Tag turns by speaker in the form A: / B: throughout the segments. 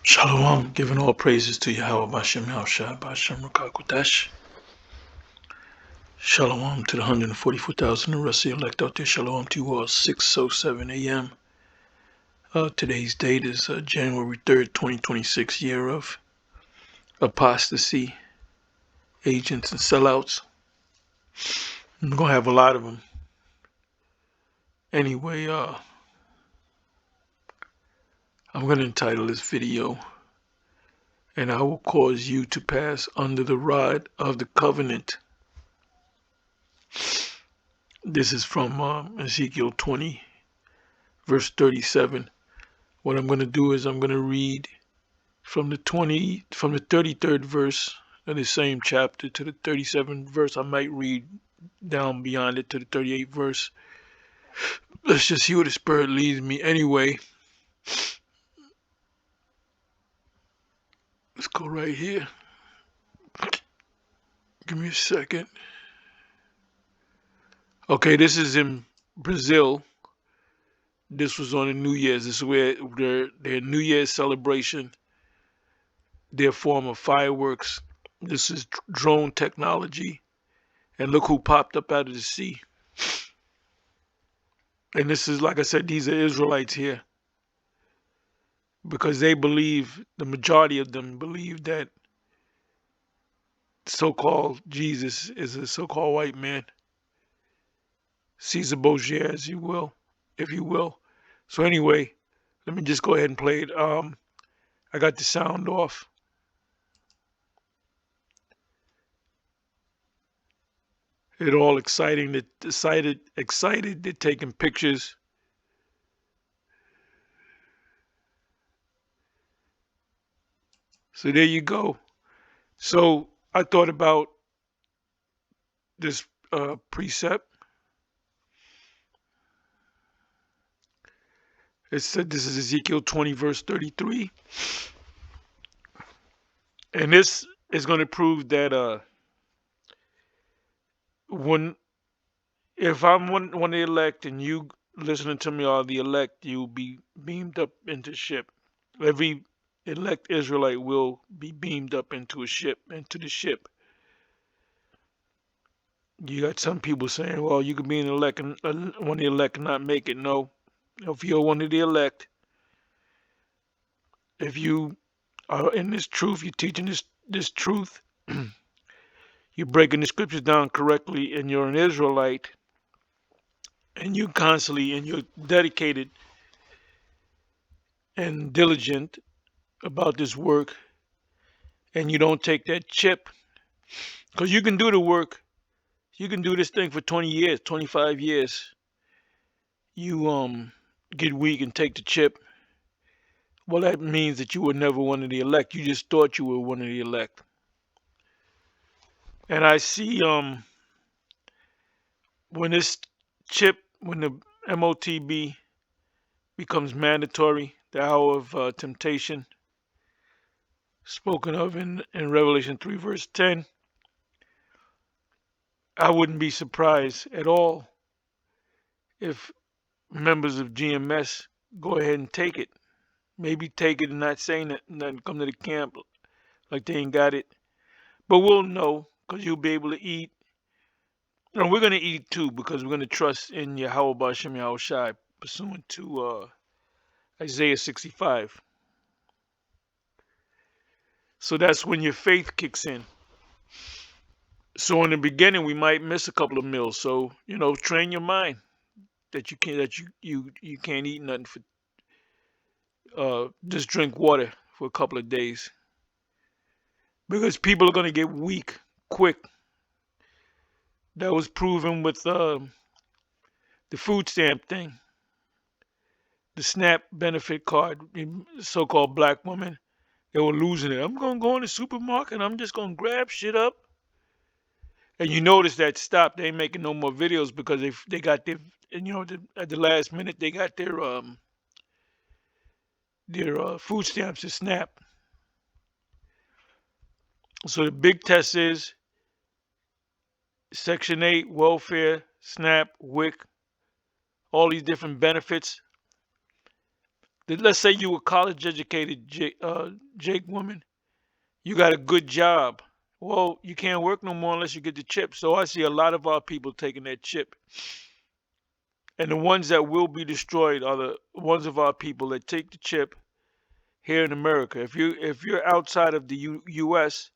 A: Shalom, giving all praises to Yahweh Bashem Yahushua Bashem Rakakwadash. Shalom to the 144,000 the rest of the elect out there. Shalom to you all, 6:07 a.m. Today's date is January 3rd, 2026, year of apostasy, agents, and sellouts. I'm going to have a lot of them. Anyway, I'm going to entitle this video, "And I will cause you to pass under the rod of the covenant." This is from Ezekiel 20, verse 37. What I'm going to do is I'm going to read from the 33rd verse of the same chapter to the 37th verse. I might read down beyond it to the 38th verse. Let's just see where the Spirit leads me. Anyway, let's go right here. Give me a second. Okay, this is in Brazil. This was on the New Year's. This is where their New Year's celebration, their form of fireworks. This is drone technology. And look who popped up out of the sea. And this is, like I said, these are Israelites here. Because they believe, the majority of them believe that so-called Jesus is a so-called white man. Caesar Borgia, as you will, if you will. So anyway, let me just go ahead and play it. I got the sound off. It all exciting. Excited. They're taking pictures. So there you go. So I thought about this precept. It said, this is Ezekiel 20, verse 33. And this is going to prove that if I'm one of the elect and you listening to me are the elect, you'll be beamed up into ship. Every elect Israelite will be beamed up into the ship. You got some people saying, well, you could be an elect and one of the elect and not make it. No. If you're one of the elect, if you are in this truth, you're teaching this truth, you're breaking the scriptures down correctly, and you're an Israelite, and you constantly, and you're dedicated and diligent about this work, and you don't take that chip, because you can do the work, you can do this thing for 20 years, 25 years. You get weak and take the chip. Well, that means that you were never one of the elect. You just thought you were one of the elect. And I see when this chip, when the MOTB becomes mandatory, the hour of temptation, spoken of in Revelation 3, verse 10, I wouldn't be surprised at all if members of GMS go ahead and take it. Maybe take it and not saying it and then come to the camp like they ain't got it. But we'll know because you'll be able to eat. And we're going to eat too because we're going to trust in Yahweh Bashem Yahushai pursuant to Isaiah 65. So that's when your faith kicks in. So in the beginning we might miss a couple of meals. So, train your mind that you can't eat nothing for just drink water for a couple of days. Because people are going to get weak quick. That was proven with the food stamp thing. The SNAP benefit card, so-called black women, they were losing it. I'm going to go in the supermarket. I'm just going to grab shit up. And you notice that stopped. They ain't making no more videos because they got their, at the last minute, they got their food stamps to SNAP. So the big test is Section 8, welfare, SNAP, WIC, all these different benefits. Let's say you were college educated, Jake woman. You got a good job. Well, you can't work no more unless you get the chip. So I see a lot of our people taking that chip. And the ones that will be destroyed are the ones of our people that take the chip here in America. If you're outside of the US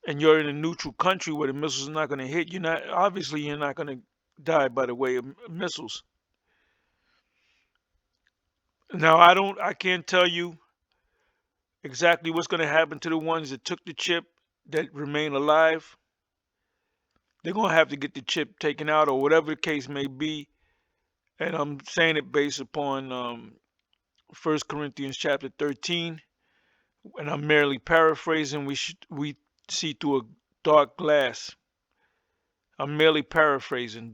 A: and you're in a neutral country where the missiles are not going to hit, you're not going to die by the way of missiles. Now I can't tell you exactly what's going to happen to the ones that took the chip that remain alive. They're going to have to get the chip taken out or whatever the case may be. And I'm saying it based upon 1 Corinthians chapter 13. And I'm merely paraphrasing. We see through a dark glass. I'm merely paraphrasing.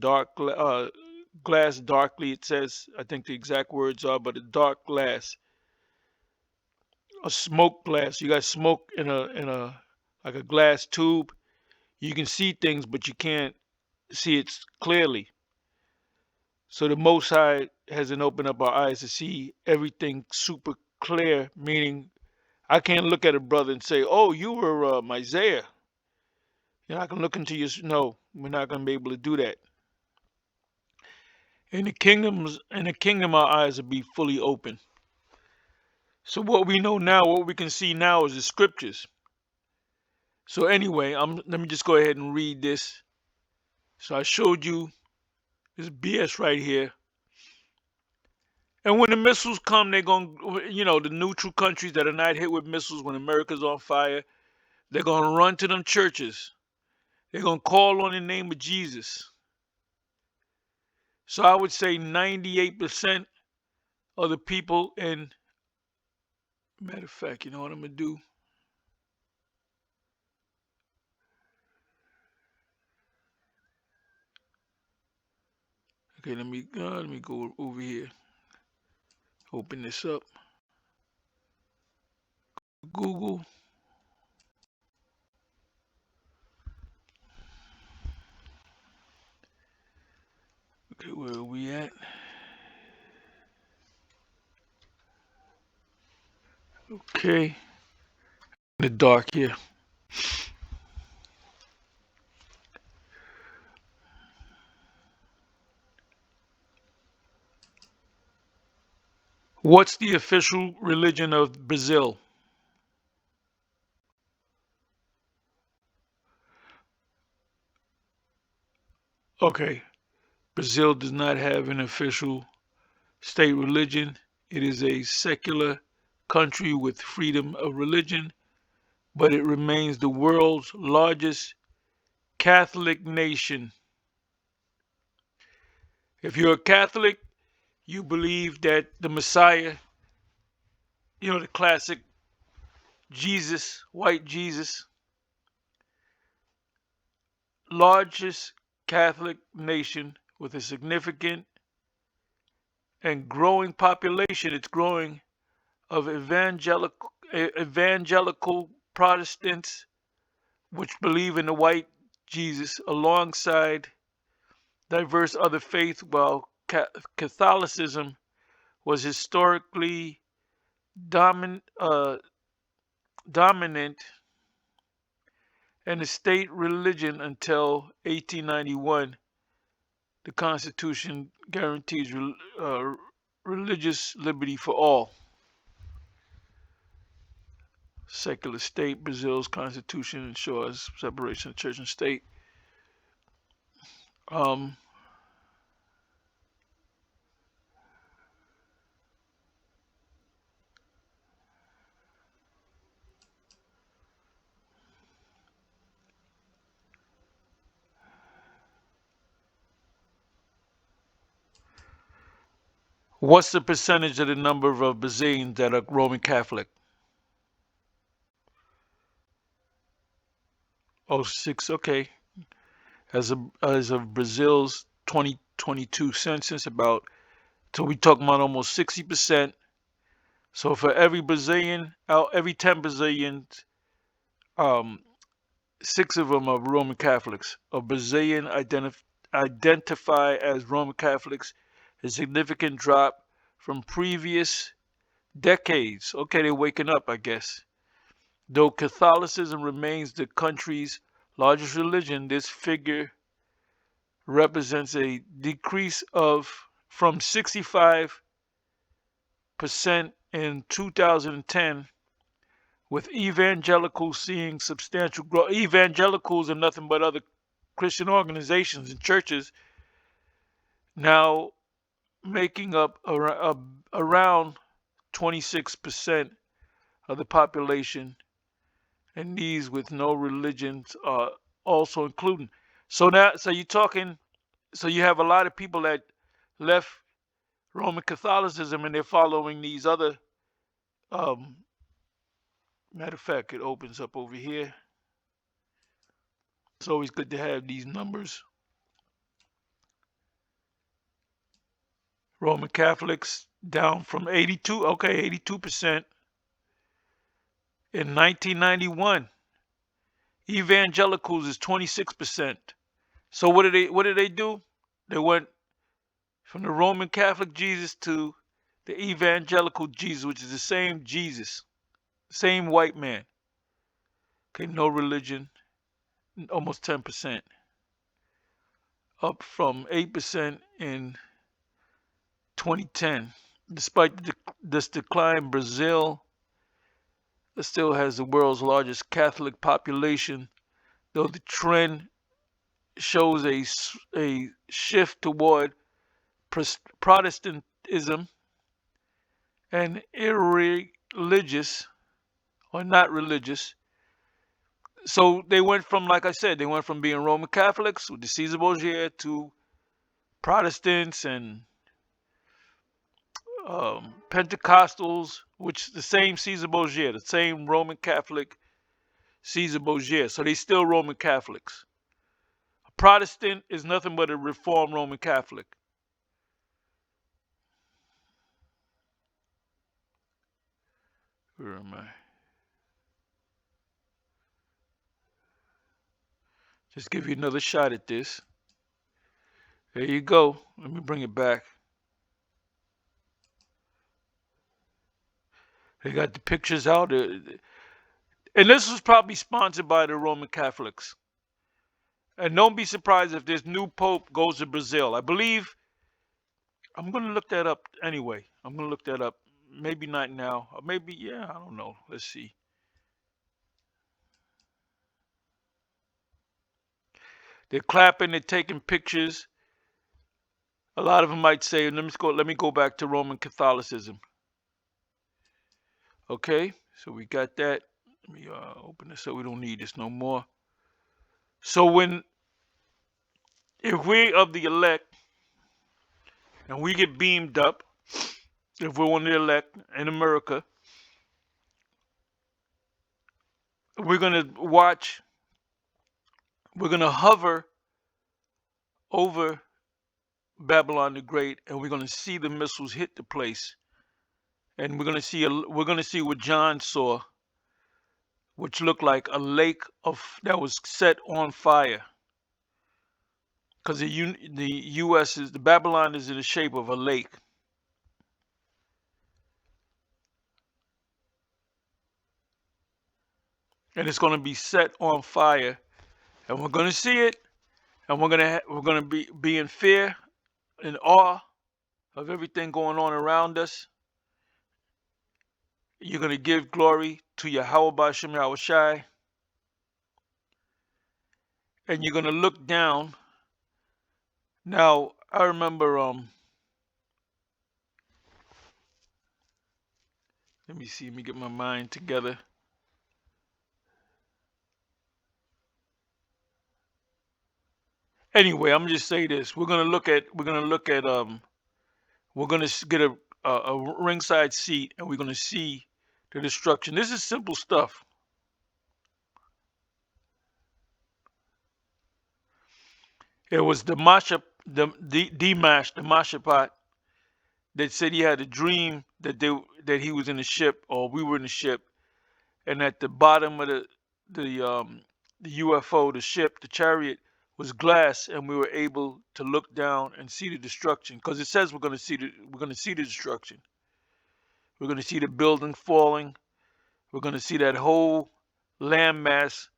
A: Glass darkly, it says. I think the exact words are, but a dark glass, a smoke glass. You got smoke in a like a glass tube. You can see things, but you can't see it clearly. So the Most High hasn't opened up our eyes to see everything super clear, meaning I can't look at a brother and say, "Oh, you were Isaiah." You're not gonna look into your no. We're not gonna be able to do that. In the kingdom, our eyes will be fully open. So what we know now, what we can see now, is the scriptures. So anyway, let me just go ahead and read this. So I showed you this BS right here. And when the missiles come, they're going to, the neutral countries that are not hit with missiles when America's on fire, they're going to run to them churches. They're going to call on the name of Jesus. So I would say 98% of the people matter of fact, you know what I'm going to do? Okay, let me go over here. Open this up. Google. Okay, where are we at? Okay. In the dark here. What's the official religion of Brazil? Okay. Brazil does not have an official state religion. It is a secular country with freedom of religion, but it remains the world's largest Catholic nation. If you're a Catholic, you believe that the Messiah, the classic Jesus, white Jesus, largest Catholic nation with a significant and growing population. It's growing of evangelical Protestants which believe in the white Jesus alongside diverse other faiths, while Catholicism was historically dominant and the state religion until 1891. The Constitution guarantees religious liberty for all. Secular state. Brazil's constitution ensures separation of church and state. Um, what's the percentage of the number of Brazilians that are Roman Catholic? Oh, 6. Okay. As of Brazil's 2022 census, so we talking about almost 60%. So for every Brazilian, every 10 Brazilians, 6 of them are Roman Catholics. A Brazilian identify as Roman Catholics, a significant drop from previous decades. Okay, they're waking up, I guess. Though Catholicism remains the country's largest religion, this figure represents a decrease of from 65% in 2010, with evangelicals seeing substantial growth. Evangelicals are nothing but other Christian organizations and churches now making up around 26% of the population, and these with no religions are also included. So you're talking, so you have a lot of people that left Roman Catholicism and they're following these other, um, matter of fact, it opens up over here. It's always good to have these numbers. Roman Catholics down from 82, okay, 82% in 1991. Evangelicals is 26%. So what did they do? They went from the Roman Catholic Jesus to the evangelical Jesus, which is the same Jesus, same white man. Okay, no religion, almost 10%, up from 8% in 2010. Despite this decline, Brazil still has the world's largest Catholic population, though the trend shows a shift toward Protestantism and irreligious or not religious. So they went from, like I said, they went from being Roman Catholics with the Caesar Borgia to Protestants and Pentecostals, which is the same Caesar Borgia, the same Roman Catholic Caesar Borgia. So they still Roman Catholics. A Protestant is nothing but a Reformed Roman Catholic. Where am I? Just give you another shot at this. There you go. Let me bring it back. They got the pictures out. And this was probably sponsored by the Roman Catholics. And don't be surprised if this new pope goes to Brazil. I believe, I'm going to look that up anyway. I'm going to look that up. Maybe not now. Or maybe, yeah, I don't know. Let's see. They're clapping, they're taking pictures. A lot of them might say, let me go back to Roman Catholicism. Okay, so we got that. Let me open this so we don't need this no more. So if we of the elect and we get beamed up, if we're one of the elect in America, we're gonna hover over Babylon the Great, and we're gonna see the missiles hit the place, and we're gonna see what John saw, which looked like a lake that was set on fire. Because the U.S. the Babylon is in the shape of a lake. And it's going to be set on fire, and we're going to see it, and we're going to be in fear and awe of everything going on around us. You're going to give glory to Yahweh B'Shem Yahweh Shai, and you're going to look down. Now, I remember, let me see, let me get my mind together. Anyway, I'm just say this: we're gonna get a ringside seat, and we're gonna see the destruction. This is simple stuff. It was the Mashapat that said he had a dream that he was in a ship, or we were in a ship, and at the bottom of the UFO, the ship, the chariot, was glass, and we were able to look down and see the destruction. Because it says we're going to see the destruction. We're going to see the building falling. We're going to see that whole landmass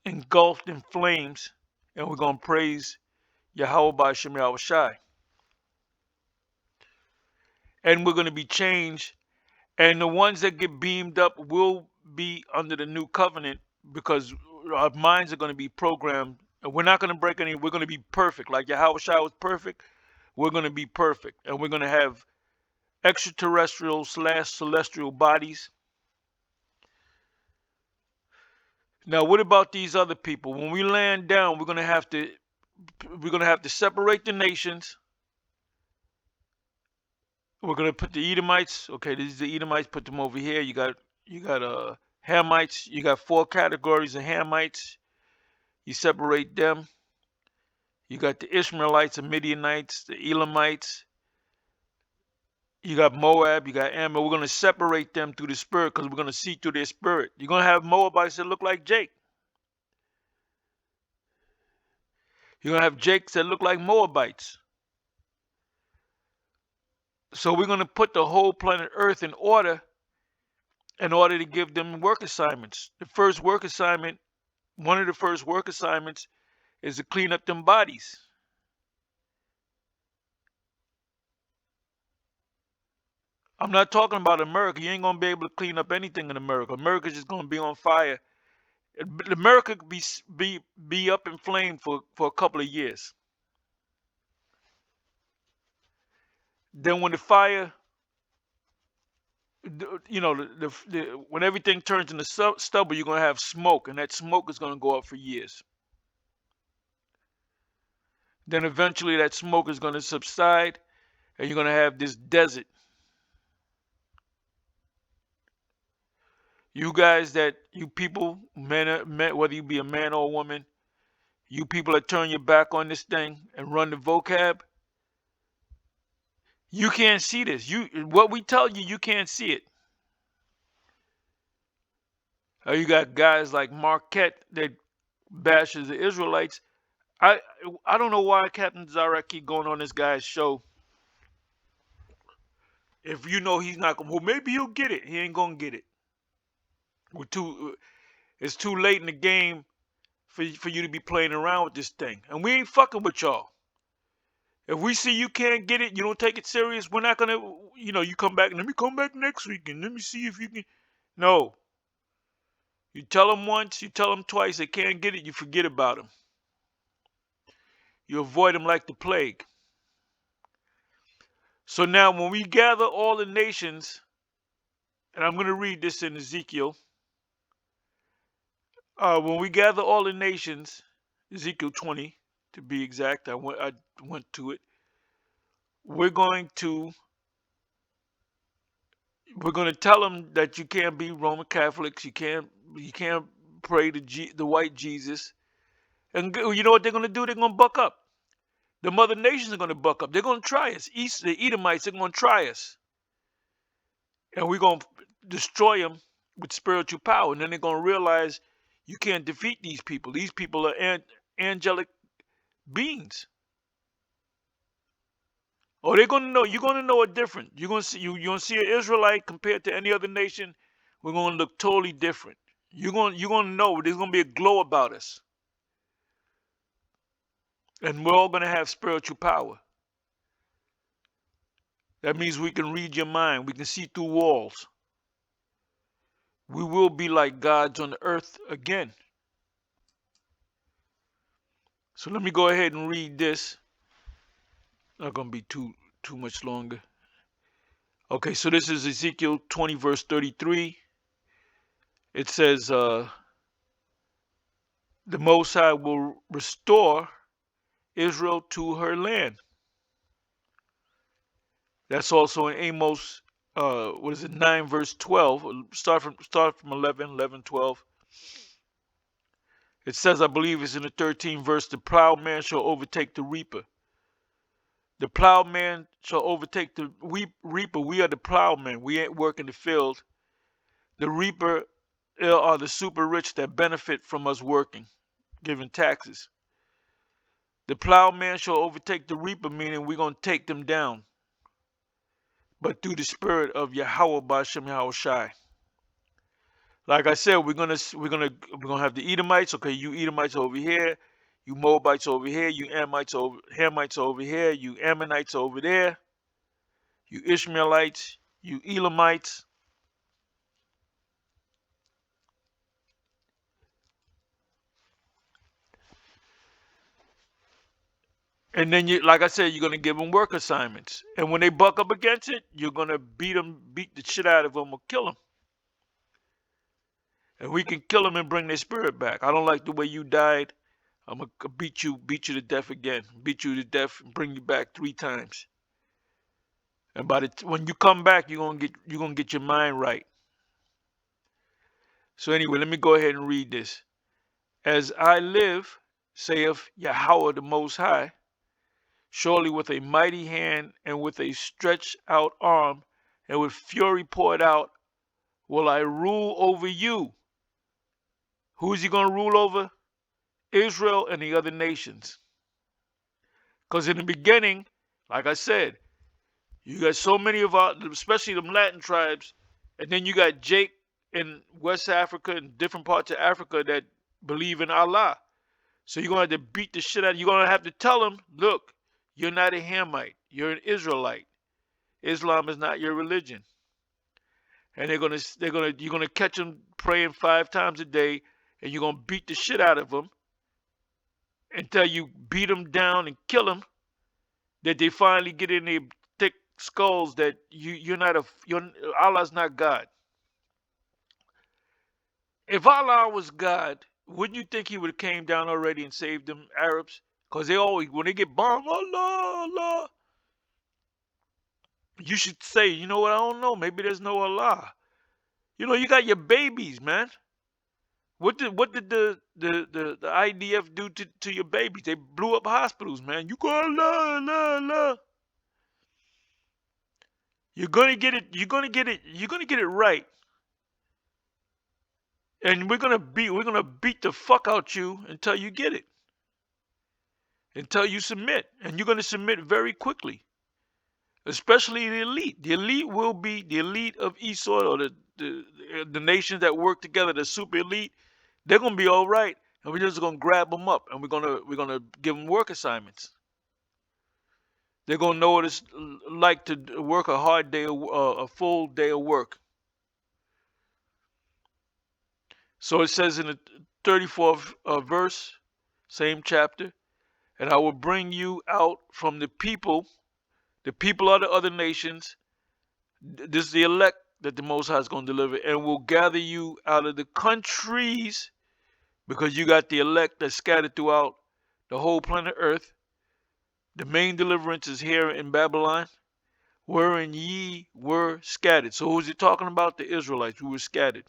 A: engulfed in flames. And we're going to praise Yahweh Ba'Shem Yahweh Shai. And we're going to be changed. And the ones that get beamed up will be under the new covenant because our minds are going to be programmed. And we're not going to break any. We're going to be perfect. Like Yahweh Shai was perfect. We're going to be perfect. And we're going to have extraterrestrial / celestial bodies. Now, what about these other people? When we land down, we're going to have to separate the nations. We're going to put the Edomites. Okay, these are the Edomites. Put them over here. You got Hamites. You got 4 categories of Hamites. You separate them. You got the Ishmaelites, the Midianites, the Elamites. You got Moab. You got Ammon. We're going to separate them through the spirit because we're going to see through their spirit. You're going to have Moabites that look like Jake. You're going to have Jakes that look like Moabites. So we're going to put the whole planet Earth in order to give them work assignments. The first work assignment, one of the first work assignments is to clean up them bodies. I'm not talking about America. You ain't going to be able to clean up anything in America. America's just going to be on fire. America could be up in flame for a couple of years. Then when the fire, when everything turns into stubble, you're going to have smoke, and that smoke is going to go up for years. Then eventually that smoke is going to subside, and you're going to have this desert. You guys you people, men, whether you be a man or a woman, you people that turn your back on this thing and run the vocab, you can't see this. What we tell you, you can't see it. You got guys like Marquette that bashes the Israelites. I don't know why Captain Zarek keep going on this guy's show. If you know he's not going, well, maybe he'll get it. He ain't gonna get it. It's too late in the game for you to be playing around with this thing, and we ain't fucking with y'all. If we see you can't get it, you don't take it serious, we're not gonna, you come back and let me come back next week and let me see if you can. No. You tell them once, you tell them twice, they can't get it, you forget about them. You avoid them like the plague. So now when we gather all the nations, and I'm going to read this in Ezekiel. When we gather all the nations, Ezekiel 20 to be exact, I went to it. We're going to tell them that you can't be Roman Catholics, you can't pray to the white Jesus. And you know what they're going to do? They're going to buck up. The mother nations are going to buck up. They're going to try us. The Edomites are going to try us. And we're going to destroy them with spiritual power. And then they're going to realize you can't defeat these people. These people are angelic beings. Oh, they're going to know. You're going to know a different. You're going to see an Israelite compared to any other nation. We're going to look totally different. You're going to know there's going to be a glow about us. And we're all going to have spiritual power. That means we can read your mind. We can see through walls. We will be like gods on the earth again. So let me go ahead and read this. Not going to be too much longer. Okay, so this is Ezekiel 20 verse 33. It says, the Most High will restore Israel to her land. That's also in Amos, 9 verse 12. Start from 11, 12. It says, I believe it's in the 13th verse, the plowman shall overtake the reaper. The plowman shall overtake the reaper. We are the plowman. We ain't working the field. The reaper are the super rich that benefit from us working, giving taxes. The plowman shall overtake the reaper, meaning we're going to take them down. but through the spirit of Yahweh Bashem Yahweh Shai. Like I said, we're gonna have the Edomites. Okay, you Edomites over here, you Moabites over here, you Hamites over here, you Ammonites over there, you Ishmaelites, you Elamites, and then you, like I said, you're gonna give them work assignments. And when they buck up against it, you're gonna beat the shit out of them or kill them. And we can kill them and bring their spirit back. I don't like the way you died. I'm gonna beat you to death again, beat you to death, and bring you back 3 times. And when you come back, you're gonna get your mind right. So anyway, let me go ahead and read this. As I live, saith Yahweh the Most High, surely with a mighty hand and with a stretched out arm and with fury poured out will I rule over you. Who is he gonna rule over? Israel and the other nations. Because in the beginning, like I said, you got so many of our, especially them Latin tribes, and then you got Jake in West Africa and different parts of Africa that believe in Allah. So you're going to have to beat the shit out. You're going to have to tell them, look, you're not a Hamite. You're an Israelite. Islam is not your religion. And you're going to catch them praying 5 times a day, and you're going to beat the shit out of them until you beat them down and kill them, that they finally get in their thick skulls that Allah's not God. If Allah was God, wouldn't you think he would have came down already and saved them Arabs? Because they always, when they get bombed, Allah, Allah. You should say, you know what, I don't know, maybe there's no Allah. You got your babies, man. What did the IDF do to your babies? They blew up hospitals, man. You go Allah, Allah, Allah. You're gonna get it right. And we're gonna beat the fuck out you until you get it. Until you submit. And you're gonna submit very quickly. Especially the elite. The elite will be the elite of Esau, or the nations that work together, the super elite. They're gonna be all right, and we're just gonna grab them up, and we're gonna give them work assignments. They're gonna know what it's like to work a hard day, a full day of work. So it says in the 34th verse, same chapter, and I will bring you out from the people. The people are the other nations. This is the elect that the Most High is going to deliver, and will gather you out of the countries, because you got the elect that's scattered throughout the whole planet Earth. The main deliverance is here in Babylon, wherein ye were scattered. So who's he talking about? The Israelites who were scattered.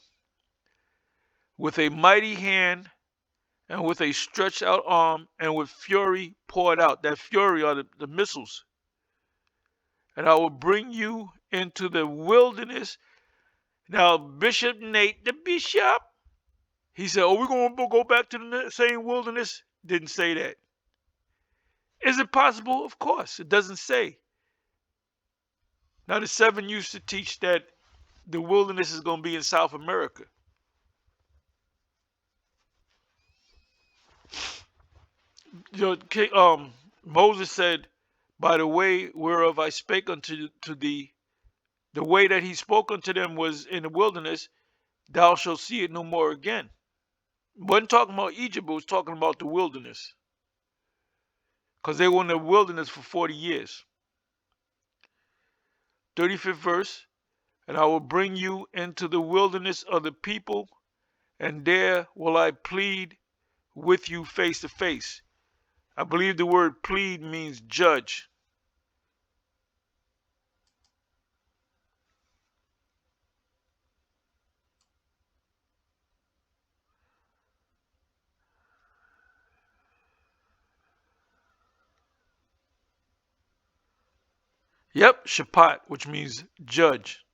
A: With a mighty hand and with a stretched out arm and with fury poured out. That fury are the missiles. And I will bring you into the wilderness. Now, Bishop Nate, the bishop, he said, oh, we're going to go back to the same wilderness. Didn't say that. Is it possible? Of course. It doesn't say. Now, the 7 used to teach that the wilderness is going to be in South America. Moses said, by the way whereof I spake unto thee, the way that he spoke unto them was in the wilderness, thou shalt see it no more again. Wasn't talking about Egypt, but was talking about the wilderness. Because they were in the wilderness for 40 years. 35th verse, and I will bring you into the wilderness of the people, and there will I plead with you face to face. I believe the word plead means judge. Yep, Shapat, which means judge.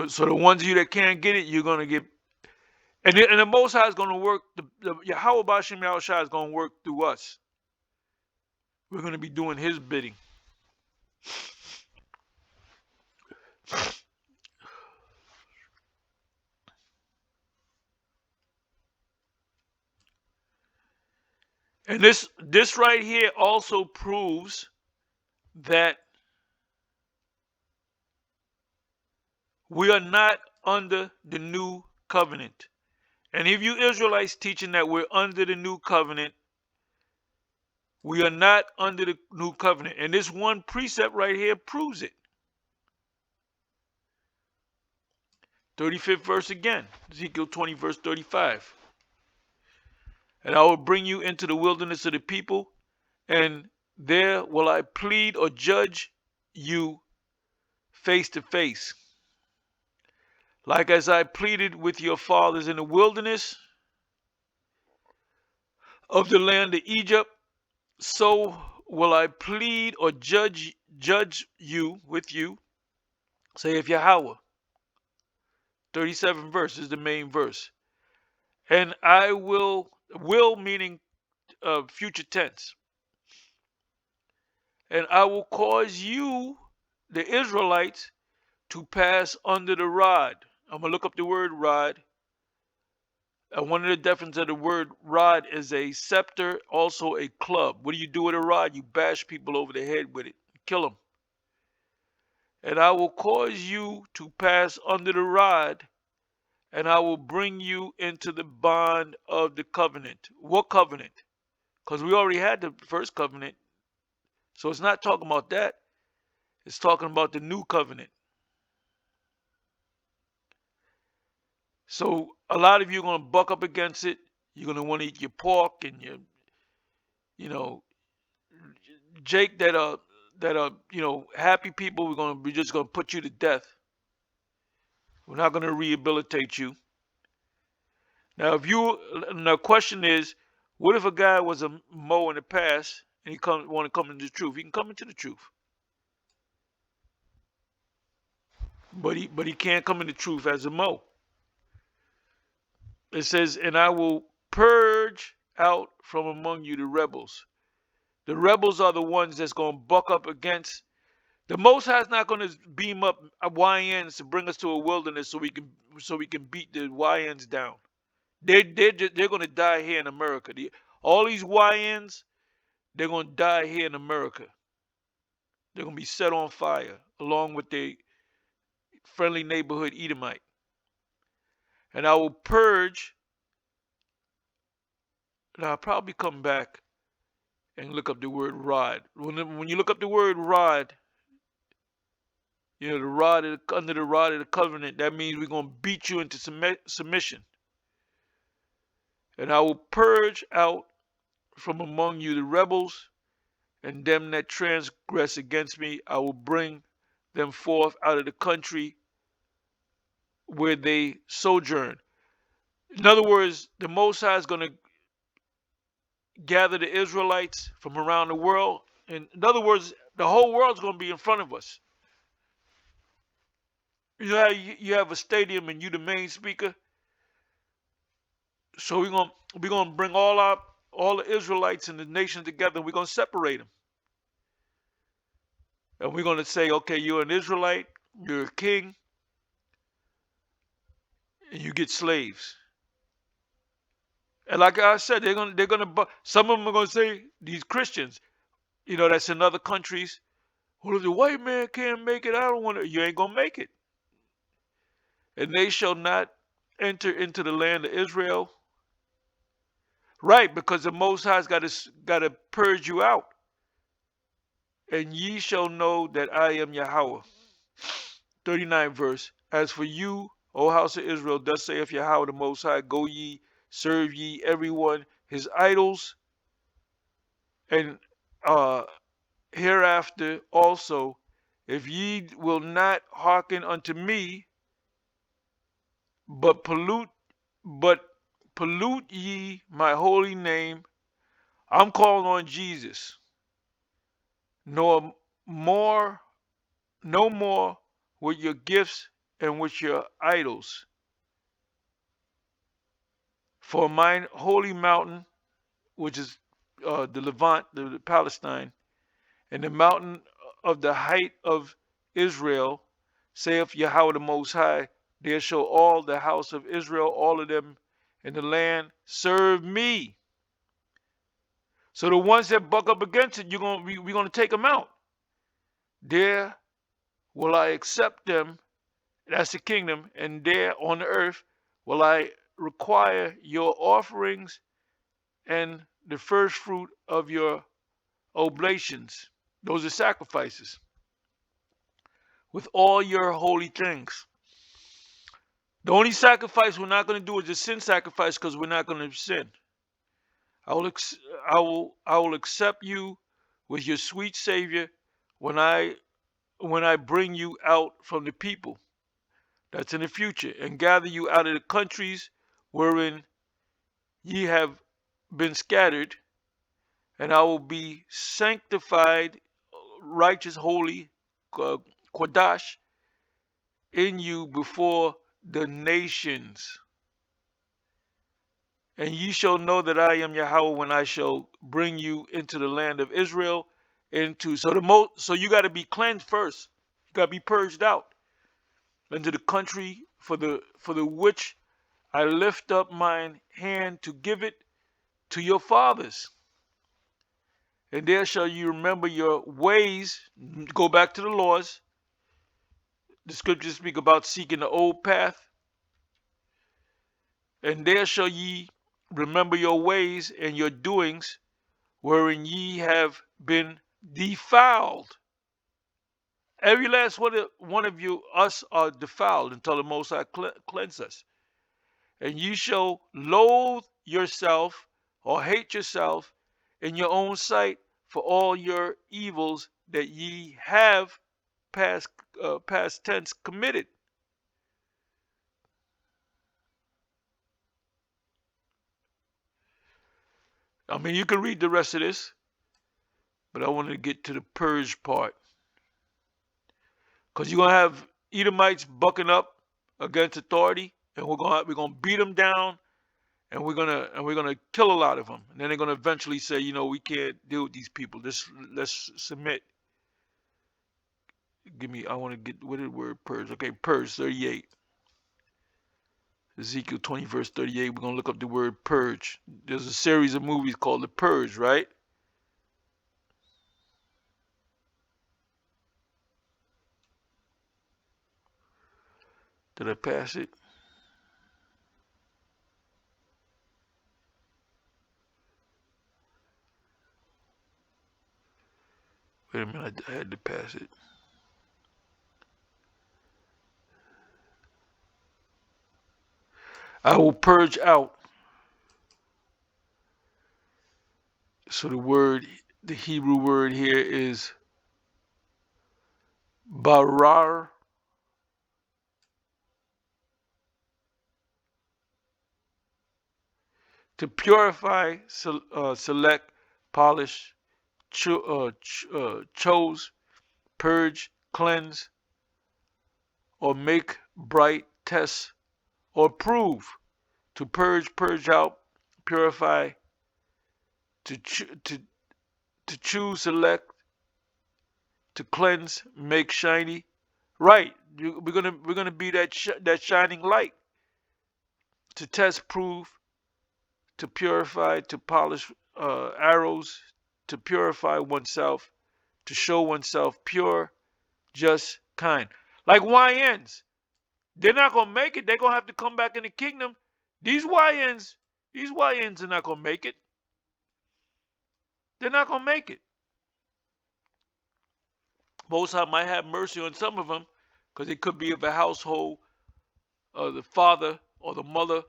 A: So the ones of you that can't get it, you're going to get. And the Most High is going to work, the Yahweh Bashem Yahushua is going to work through us. We're going to be doing his bidding. And this right here also proves that we are not under the new covenant. And if you Israelites teaching that we're under the new covenant, we are not under the new covenant. And this one precept right here proves it. 35th verse again, Ezekiel 20 verse 35. And I will bring you into the wilderness of the people, and there will I plead or judge you face to face. Like as I pleaded with your fathers in the wilderness of the land of Egypt, so will I plead or judge you with you, say if Yahweh. 37 verse is the main verse. And I will meaning future tense. And I will cause you, the Israelites, to pass under the rod. I'm going to look up the word rod. One of the definitions of the word rod is a scepter, also a club. What do you do with a rod? You bash people over the head with it, kill them. And I will cause you to pass under the rod, and I will bring you into the bond of the covenant. What covenant? Because we already had the first covenant. So it's not talking about that. It's talking about the new covenant. So a lot of you are going to buck up against it. You're going to want to eat your pork and your, you know, Jake that are happy people. We're just going to put you to death. We're not going to rehabilitate you. Now, the question is, what if a guy was a Mo in the past and he want to come into the truth? He can come into the truth, but he can't come into the truth as a Mo. It says, and I will purge out from among you the rebels. The rebels are the ones that's going to buck up against. The Most High is not going to beam up YNs to bring us to a wilderness so we can beat the YNs down. They're going to die here in America. All these YNs, they're going to die here in America. They're going to be set on fire along with their friendly neighborhood Edomite. And I will purge. And I'll probably come back and look up the word rod. When you look up the word rod, the rod under the rod of the covenant, that means we're going to beat you into submission. And I will purge out from among you the rebels, and them that transgress against me, I will bring them forth out of the country where they sojourn. In other words, the Most High is going to gather the Israelites from around the world. And in other words, the whole world's going to be in front of us. You know how you have a stadium and you the main speaker? So we're gonna bring all the Israelites and the nations together. We're gonna separate them, and we're gonna say, okay, you're an Israelite, you're a king, and you get slaves. And like I said, some of them are gonna say, these Christians, that's in other countries. Well, if the white man can't make it, I don't want to. You ain't gonna make it. And they shall not enter into the land of Israel. Right, because the Most High's got to purge you out. And ye shall know that I am Yahweh. 39th verse. As for you, O house of Israel, thus saith Yahweh the Most High, go ye, serve ye everyone his idols, and hereafter also, if ye will not hearken unto me, but pollute ye my holy name. I'm calling on Jesus. No more with your gifts and with your idols. For mine holy mountain, which is the Levant, the Palestine, And the mountain of the height of Israel, saith Yahweh the Most High, there shall all the house of Israel, all of them in the land, serve me. So the ones that buck up against it, we're gonna take them out. There will I accept them. That's the kingdom, and there on the earth will I require your offerings and the first fruit of your oblations. Those are sacrifices with all your holy things. The only sacrifice we're not going to do is the sin sacrifice, because we're not going to sin. I will accept you with your sweet Savior when I bring you out from the people. That's in the future, and gather you out of the countries wherein ye have been scattered, and I will be sanctified, righteous, holy, Kodash, in you before the nations. And ye shall know that I am Yahweh when I shall bring you into the land of Israel. So you got to be cleansed first. You got to be purged out into the country for the which I lift up mine hand to give it to your fathers. And there shall you remember your ways. Go back to the laws. The scriptures speak about seeking the old path. And there shall ye remember your ways and your doings, wherein ye have been defiled. Every last one of you, us, are defiled until the Most High cleanse us. And ye shall loathe yourself or hate yourself in your own sight for all your evils that ye have past tense committed. I mean, you can read the rest of this, but I wanted to get to the purge part. Because you're going to have Edomites bucking up against authority, and we're gonna beat them down, and we're gonna kill a lot of them. And then they're gonna eventually say, we can't deal with these people. Let's submit. I want to get, what is the word purge? Okay, purge 38. Ezekiel 20 verse 38. We're gonna look up the word purge. There's a series of movies called The Purge, right? Did I pass it? Wait a minute, I had to pass it. I will purge out. So the Hebrew word here is barar, to purify, select, polish, chose, purge, cleanse, or make bright, test, or prove. To purge out, purify, to choose, select, to cleanse, make shiny. Right. We're gonna be that shining light. To test, prove, to purify, to polish arrows, to purify oneself, to show oneself pure, just, kind. Like YNs. They're not gonna make it. They're gonna have to come back in the kingdom. These YNs are not gonna make it. They're not gonna make it. Most High might have mercy on some of them, because it could be of a household, the father or the mother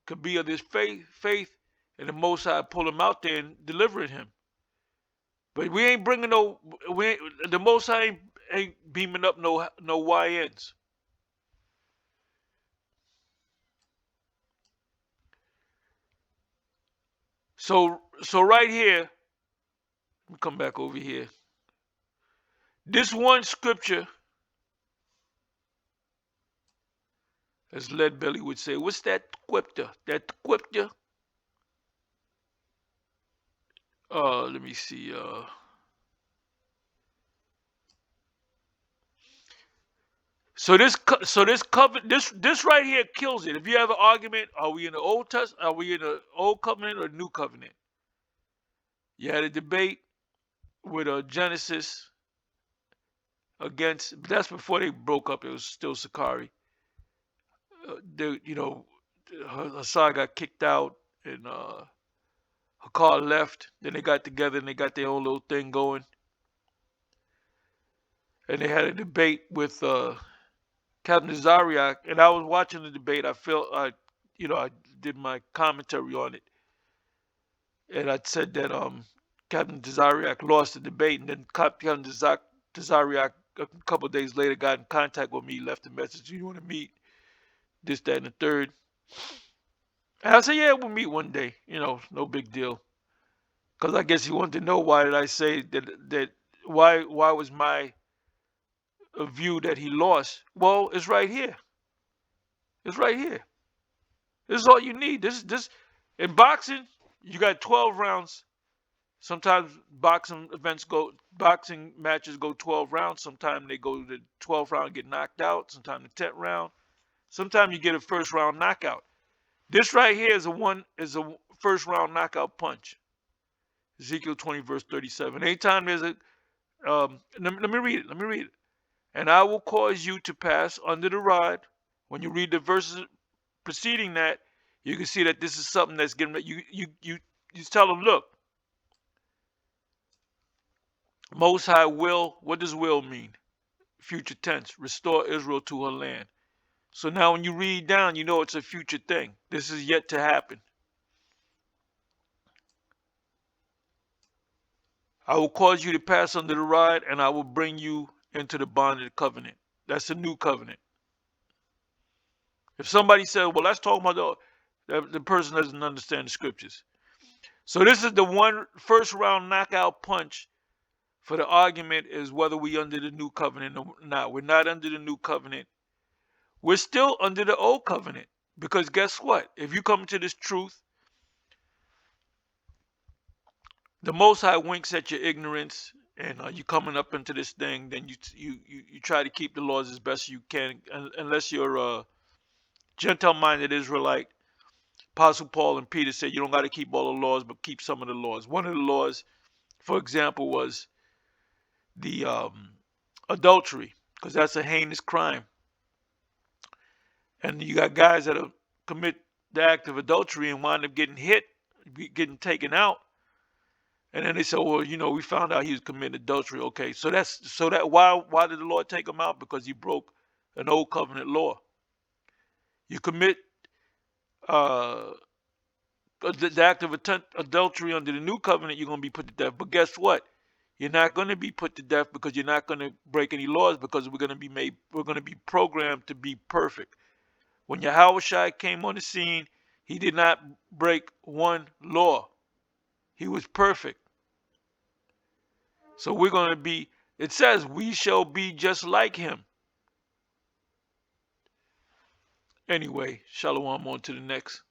A: could be of this faith, and the Most High pull him out there and delivering him. But we ain't bringing the Most High ain't beaming up no YNs. So right here, let me come back over here. This one scripture, as Lead Belly would say, what's that scripture? That scripture? Let me see. So this right here kills it. If you have an argument, are we in the Old Testament? Are we in the Old Covenant or New Covenant? You had a debate with Genesis against. But that's before they broke up. It was still Sakari. Hassan got kicked out, and Hakar left. Then they got together and they got their own little thing going. And they had a debate with Captain Zariak, and I was watching the debate. I did my commentary on it, and I said that Captain Zariak lost the debate, and then Captain Zariak a couple of days later got in contact with me, left a message. You want to meet? This, that, and the third. And I said, yeah, we'll meet one day. No big deal. Because I guess he wanted to know why did I say that why was my view that he lost? Well, it's right here. It's right here. This is all you need. This in boxing, you got 12 rounds. Sometimes boxing matches go 12 rounds. Sometimes they go to the 12th round and get knocked out. Sometimes the 10th round. Sometimes you get a first round knockout. This right here is a first round knockout punch. Ezekiel 20 verse 37. Anytime there's a let me read it. Let me read it. And I will cause you to pass under the rod. When you read the verses preceding that, you can see that this is something that's getting you tell them, look, Most High will. What does will mean? Future tense. Restore Israel to her land. So now when you read down, you know it's a future thing. This is yet to happen. I will cause you to pass under the rod, and I will bring you into the bond of the covenant. That's a new covenant. If somebody says, well, let's talk about the person doesn't understand the scriptures. So this is the first round knockout punch for the argument is whether we under the new covenant or not. We're not under the new covenant. We're still under the old covenant. Because guess what? If you come into this truth, the Most High winks at your ignorance, and you coming up into this thing, then you try to keep the laws as best you can, unless you're a Gentile-minded Israelite. Apostle Paul and Peter said you don't got to keep all the laws, but keep some of the laws. One of the laws, for example, was the adultery, because that's a heinous crime. And you got guys that commit the act of adultery and wind up getting hit, getting taken out. And then they say, well, we found out he was committing adultery. Okay, so why did the Lord take him out? Because he broke an old covenant law. You commit the act of adultery under the new covenant, you're going to be put to death. But guess what? You're not going to be put to death because you're not going to break any laws, because we're going to be programmed to be perfect. When Yahweh came on the scene, he did not break one law. He was perfect. So we're going to be, it says, we shall be just like him. Anyway, shalom, on to the next.